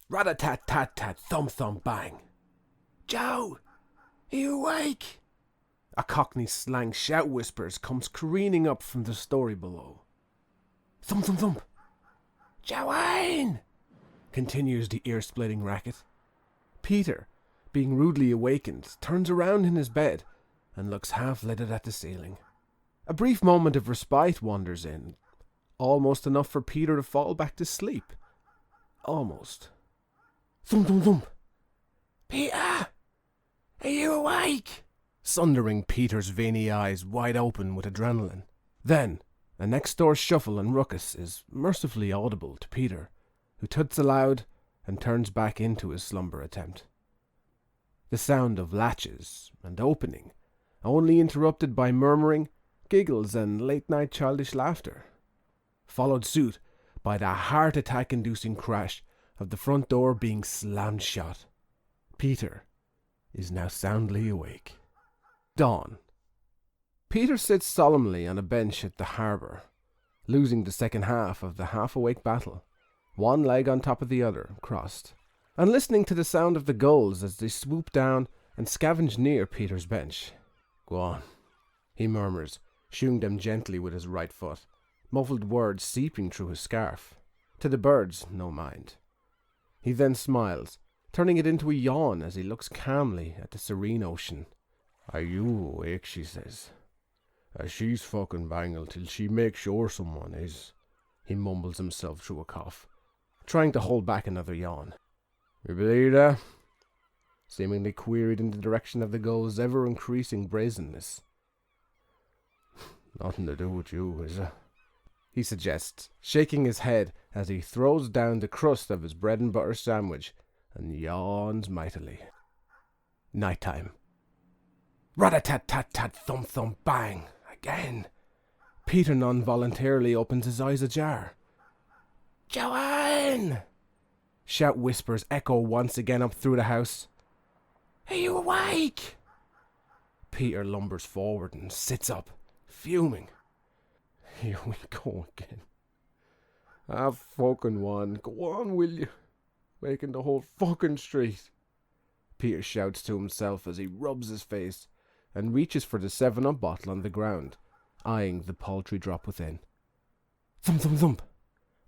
Rat-a-tat-tat-tat, thump-thump-bang. "Joe, are you awake?" A Cockney slang shout whispers comes careening up from the story below. Thump-thump-thump. "Joanne!" continues the ear-splitting racket. Peter, being rudely awakened, turns around in his bed and looks half-lidded at the ceiling. A brief moment of respite wanders in, almost enough for Peter to fall back to sleep. Almost. Thump-thump-thump. "Peter! Are you awake?" Sundering Peter's veiny eyes wide open with adrenaline. Then, a next-door shuffle and ruckus is mercifully audible to Peter, who toots aloud and turns back into his slumber attempt. The sound of latches and opening, only interrupted by murmuring, giggles and late-night childish laughter, followed suit by the heart-attack-inducing crash of the front door being slammed shut. Peter is now soundly awake. Dawn. Peter sits solemnly on a bench at the harbour, losing the second half of the half-awake battle, one leg on top of the other, crossed, and listening to the sound of the gulls as they swoop down and scavenge near Peter's bench. "Go on," he murmurs, shooing them gently with his right foot, muffled words seeping through his scarf. To the birds, no mind. He then smiles, turning it into a yawn as he looks calmly at the serene ocean. "Are you awake?" she says. "She's fucking bangle till she makes sure someone is." He mumbles himself through a cough, trying to hold back another yawn. "You believe that?" Seemingly queried in the direction of the gull's ever-increasing brazenness. "Nothing to do with you, is it?" he suggests, shaking his head as he throws down the crust of his bread and butter sandwich and yawns mightily. Nighttime. Rat-a-tat-tat-tat, thump-thump-bang. Again. Peter non-voluntarily opens his eyes ajar. "Joanne!" Shout whispers echo once again up through the house. "Are you awake?" Peter lumbers forward and sits up, fuming. "Here we go again. Have fucking one. Go on, will you? Waking the whole fucking street." Peter shouts to himself as he rubs his face and reaches for the 7-Up bottle on the ground, eyeing the paltry drop within. Thump, thump, thump,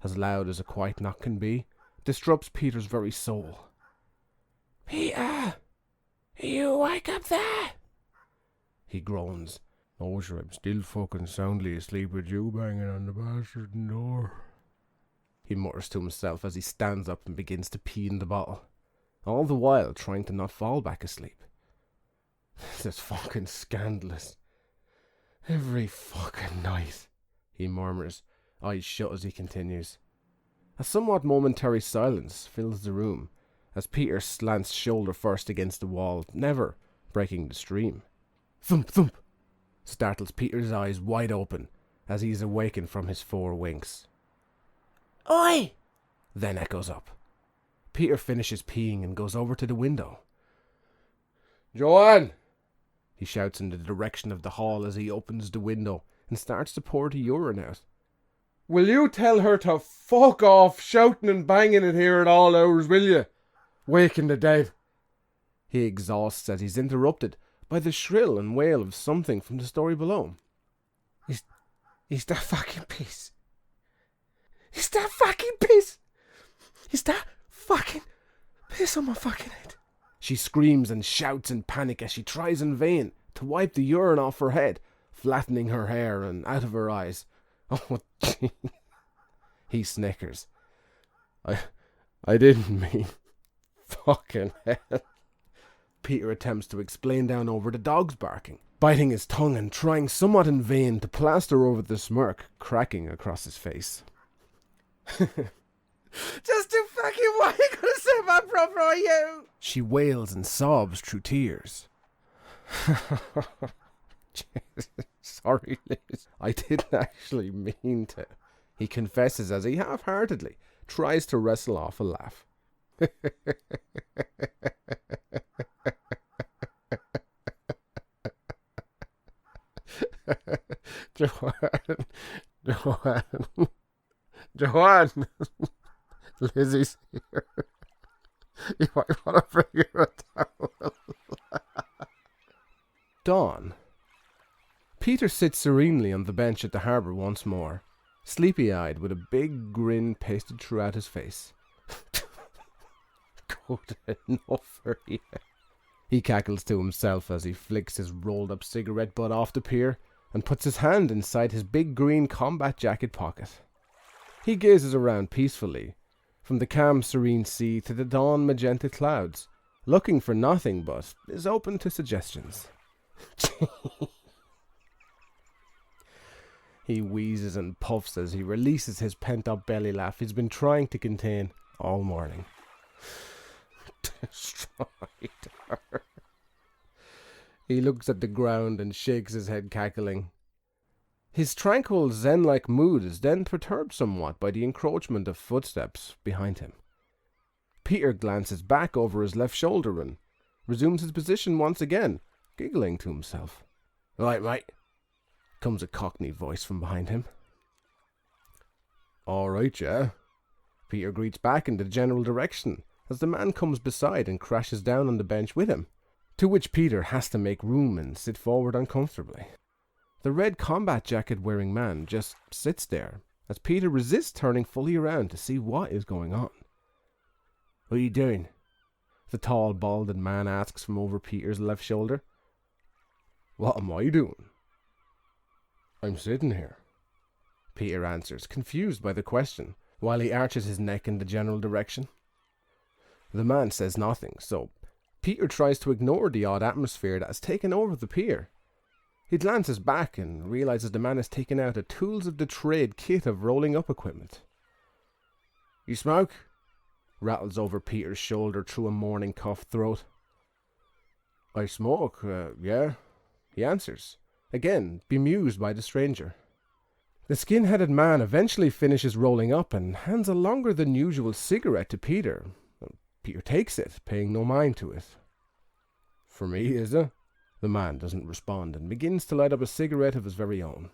as loud as a quiet knock can be, disrupts Peter's very soul. "Peter, are you awake up there?" he groans. "Oh, sure, I'm still fucking soundly asleep with you banging on the bastard door," he mutters to himself as he stands up and begins to pee in the bottle, all the while trying to not fall back asleep. "This is fucking scandalous. Every fucking night," he murmurs, eyes shut as he continues. A somewhat momentary silence fills the room as Peter slants shoulder first against the wall, never breaking the stream. Thump, thump, startles Peter's eyes wide open as he is awakened from his 4 winks. "Oi!" then echoes up. Peter finishes peeing and goes over to the window. "Joanne!" he shouts in the direction of the hall as he opens the window and starts to pour the urine out. "Will you tell her to fuck off shouting and banging it here at all hours, will you? Waking the dead." He exhausts as he's interrupted by the shrill and wail of something from the story below. He's that fucking piss. He's that fucking piss. He's that fucking piss on my fucking head." She screams and shouts in panic as she tries in vain to wipe the urine off her head, flattening her hair and out of her eyes. "Oh, gee." He snickers. I didn't mean fucking hell." Peter attempts to explain down over the dog's barking, biting his tongue and trying somewhat in vain to plaster over the smirk cracking across his face. "Just too fucking why you gonna say that proper, are you?" she wails and sobs through tears. "Sorry, Liz. I didn't actually mean to," he confesses as he half-heartedly tries to wrestle off a laugh. Joanne, Lizzie's here. You might want to bring your towel. Dawn. Peter sits serenely on the bench at the harbour once more, sleepy-eyed with a big grin pasted throughout his face. Good enough for you. He cackles to himself as he flicks his rolled-up cigarette butt off the pier and puts his hand inside his big green combat jacket pocket. He gazes around peacefully, from the calm serene sea to the dawn magenta clouds, looking for nothing but is open to suggestions. He wheezes and puffs as he releases his pent-up belly laugh he's been trying to contain all morning. Destroyed her. He looks at the ground and shakes his head, cackling. His tranquil zen-like mood is then perturbed somewhat by the encroachment of footsteps behind him. Peter glances back over his left shoulder and resumes his position once again, giggling to himself. "Right, mate," comes a cockney voice from behind him. "All right, yeah." Peter greets back in the general direction as the man comes beside and crashes down on the bench with him, to which Peter has to make room and sit forward uncomfortably. The red combat jacket wearing man just sits there as Peter resists turning fully around to see what is going on. "What are you doing?" the tall, balded man asks from over Peter's left shoulder. "What am I doing?" "I'm sitting here," Peter answers, confused by the question, while he arches his neck in the general direction. The man says nothing, so Peter tries to ignore the odd atmosphere that has taken over the pier. He glances back and realizes the man has taken out a tools of the trade kit of rolling up equipment. "You smoke?" rattles over Peter's shoulder through a morning cough throat. "I smoke, yeah," he answers, again bemused by the stranger. The skin-headed man eventually finishes rolling up and hands a longer than usual cigarette to Peter. Peter takes it, paying no mind to it. "For me, is it?" The man doesn't respond and begins to light up a cigarette of his very own.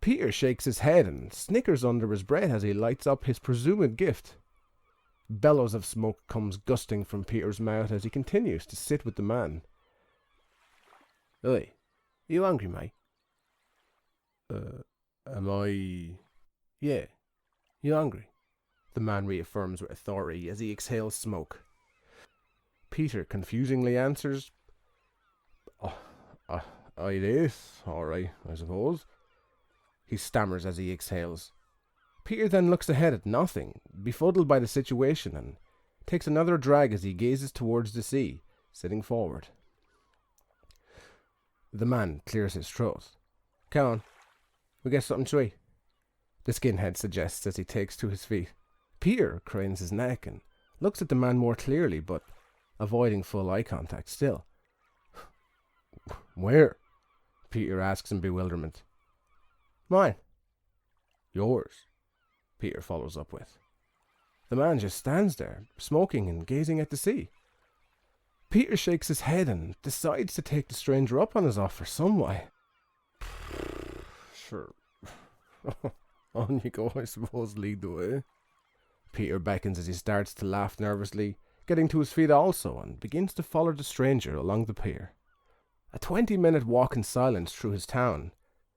Peter shakes his head and snickers under his breath as he lights up his presumed gift. Bellows of smoke comes gusting from Peter's mouth as he continues to sit with the man. "Oi, you hungry, mate?" Am I... "Yeah, you hungry?" the man reaffirms with authority as he exhales smoke. Peter confusingly answers, I'd eat, alright, I suppose." He stammers as he exhales. Peter then looks ahead at nothing, befuddled by the situation, and takes another drag as he gazes towards the sea, sitting forward. The man clears his throat. "Come on, we get something to eat," the skinhead suggests as he takes to his feet. Peter cranes his neck and looks at the man more clearly, but avoiding full eye contact still. "Where?" Peter asks in bewilderment. "Mine." "Yours?" Peter follows up with. The man just stands there, smoking and gazing at the sea. Peter shakes his head and decides to take the stranger up on his offer some way. "Sure. On you go, I suppose, lead the way." Peter beckons as he starts to laugh nervously, getting to his feet also, and begins to follow the stranger along the pier. A 20-minute walk in silence through his town,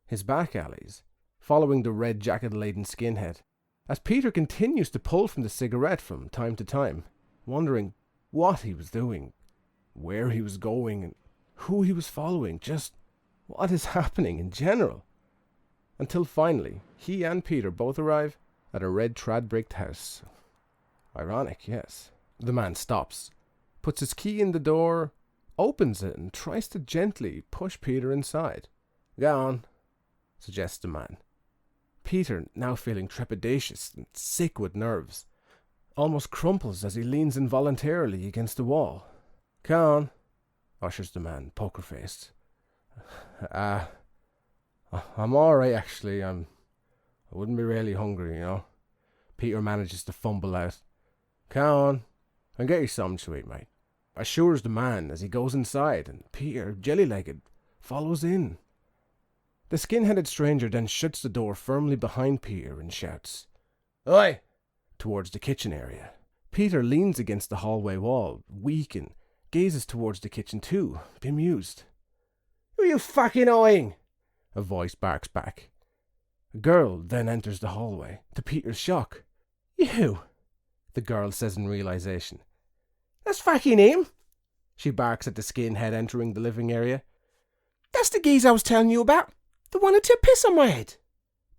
his back alleys, following the red jacket-laden skinhead, as Peter continues to pull from the cigarette from time to time, wondering what he was doing, where he was going, and who he was following, just what is happening in general. Until finally, he and Peter both arrive at a red trad-bricked house. Ironic, yes. The man stops, puts his key in the door, opens it, and tries to gently push Peter inside. "Go on," suggests the man. Peter, now feeling trepidatious and sick with nerves, almost crumples as he leans involuntarily against the wall. "Come on," ushers the man, poker-faced. I'm alright, actually. I wouldn't be really hungry, you know." Peter manages to fumble out. "Come on, and get you something to eat, mate," assures the man as he goes inside, and Peter, jelly-legged, follows in. The skin-headed stranger then shuts the door firmly behind Peter and shouts, "Oi!" towards the kitchen area. Peter leans against the hallway wall, weak, and gazes towards the kitchen too, bemused. "Who are you fucking eyeing?" a voice barks back. A girl then enters the hallway, to Peter's shock. "You," the girl says in realization. "That's fucking him," she barks at the skinhead entering the living area. "That's the geezer I was telling you about. The one who took piss on my head."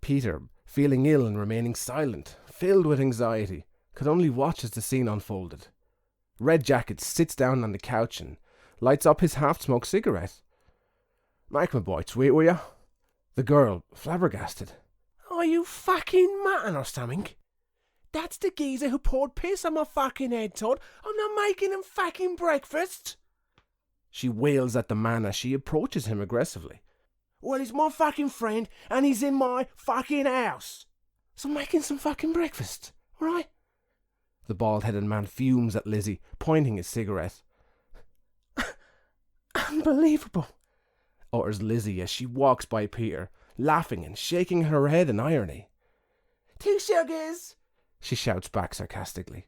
Peter, feeling ill and remaining silent, filled with anxiety, could only watch as the scene unfolded. Red Jacket sits down on the couch and lights up his half-smoked cigarette. "Make my boy sweet, will ya?" The girl, flabbergasted. "Are you fucking matting or something? That's the geezer who poured piss on my fucking head, Todd. I'm not making him fucking breakfast." She wails at the man as she approaches him aggressively. "Well, he's my fucking friend and he's in my fucking house. So I'm making some fucking breakfast, alright?" The bald-headed man fumes at Lizzie, pointing his cigarette. "Unbelievable," utters Lizzie as she walks by Peter, laughing and shaking her head in irony. "Two sugars," she shouts back sarcastically.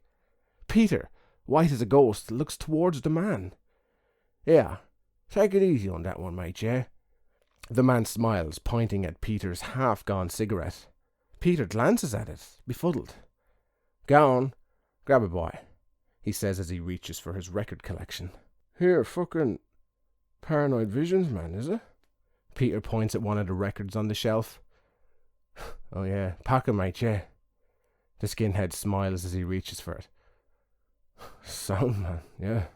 Peter, white as a ghost, looks towards the man. "Yeah, take it easy on that one, mate, yeah?" The man smiles, pointing at Peter's half-gone cigarette. Peter glances at it, befuddled. "Go on, grab a boy," he says as he reaches for his record collection. "Here, fucking Paranoid Visions, man, is it?" Peter points at one of the records on the shelf. "Oh yeah, pack 'em, mate, yeah." The skinhead smiles as he reaches for it. "Sound, man, yeah."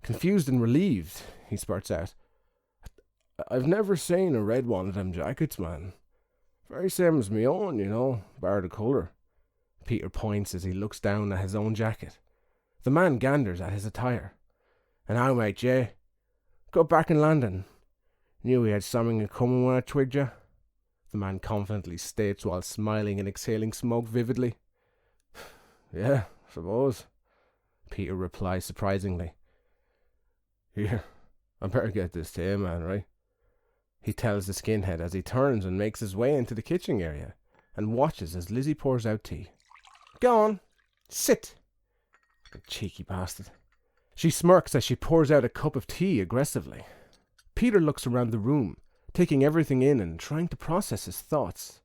Confused and relieved, he spurts out. "I've never seen a red one of them jackets, man. Very same as me own, you know, bar the colour." Peter points as he looks down at his own jacket. The man ganders at his attire. "And how, mate, yeah? Got back in London. Knew we had something in common when I twigged you," the man confidently states while smiling and exhaling smoke vividly. "Yeah, suppose," Peter replies surprisingly. "Here, I better get this to you, man, right?" he tells the skinhead as he turns and makes his way into the kitchen area and watches as Lizzie pours out tea. "Go on, sit." The cheeky bastard. She smirks as she pours out a cup of tea aggressively. Peter looks around the room, taking everything in and trying to process his thoughts.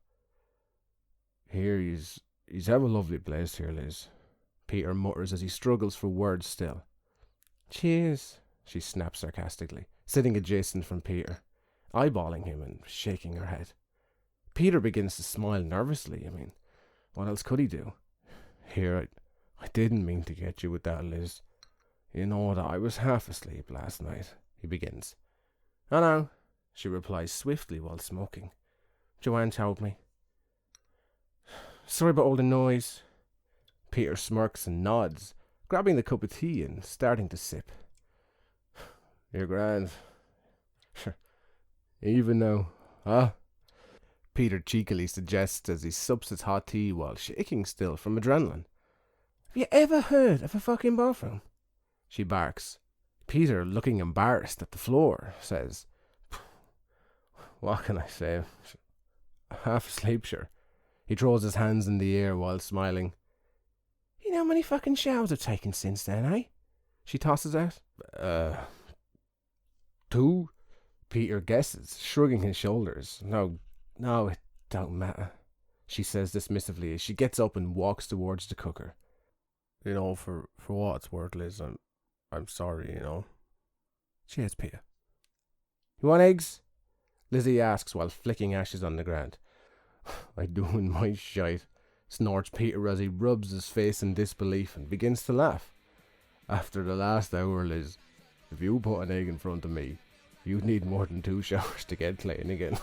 "Here, he's have a lovely place here, Liz," Peter mutters as he struggles for words still. "Cheers," she snaps sarcastically, sitting adjacent from Peter, eyeballing him and shaking her head. Peter begins to smile nervously. I mean, what else could he do? "Here, I didn't mean to get you with that, Liz. You know that I was half asleep last night," he begins. "I know," she replies swiftly while smoking. "Joanne told me." "Sorry about all the noise." Peter smirks and nods, grabbing the cup of tea and starting to sip. "You're grand. Even now, huh?" Peter cheekily suggests as he sups his hot tea while shaking still from adrenaline. "Have you ever heard of a fucking bathroom?" she barks. Peter, looking embarrassed at the floor, says, "What can I say? Half asleep, sure." He throws his hands in the air while smiling. "You know how many fucking showers I've taken since then, eh?" she tosses out. 2? Peter guesses, shrugging his shoulders. No, it don't matter," she says dismissively as she gets up and walks towards the cooker. "You know, for what it's worth, Liz, I'm sorry, you know." "Cheers, Peter." "You want eggs?" Lizzie asks while flicking ashes on the ground. "I do in my shite," snorts Peter as he rubs his face in disbelief and begins to laugh. "After the last hour, Liz, if you put an egg in front of me, you'd need more than 2 showers to get clean again."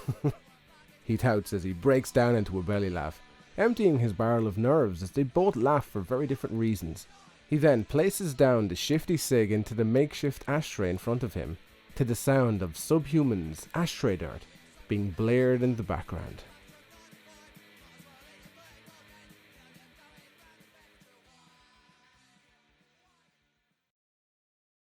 He touts as he breaks down into a belly laugh, emptying his barrel of nerves as they both laugh for very different reasons. He then places down the shifty cig into the makeshift ashtray in front of him, to the sound of Subhuman's ashtray dirt being blared in the background.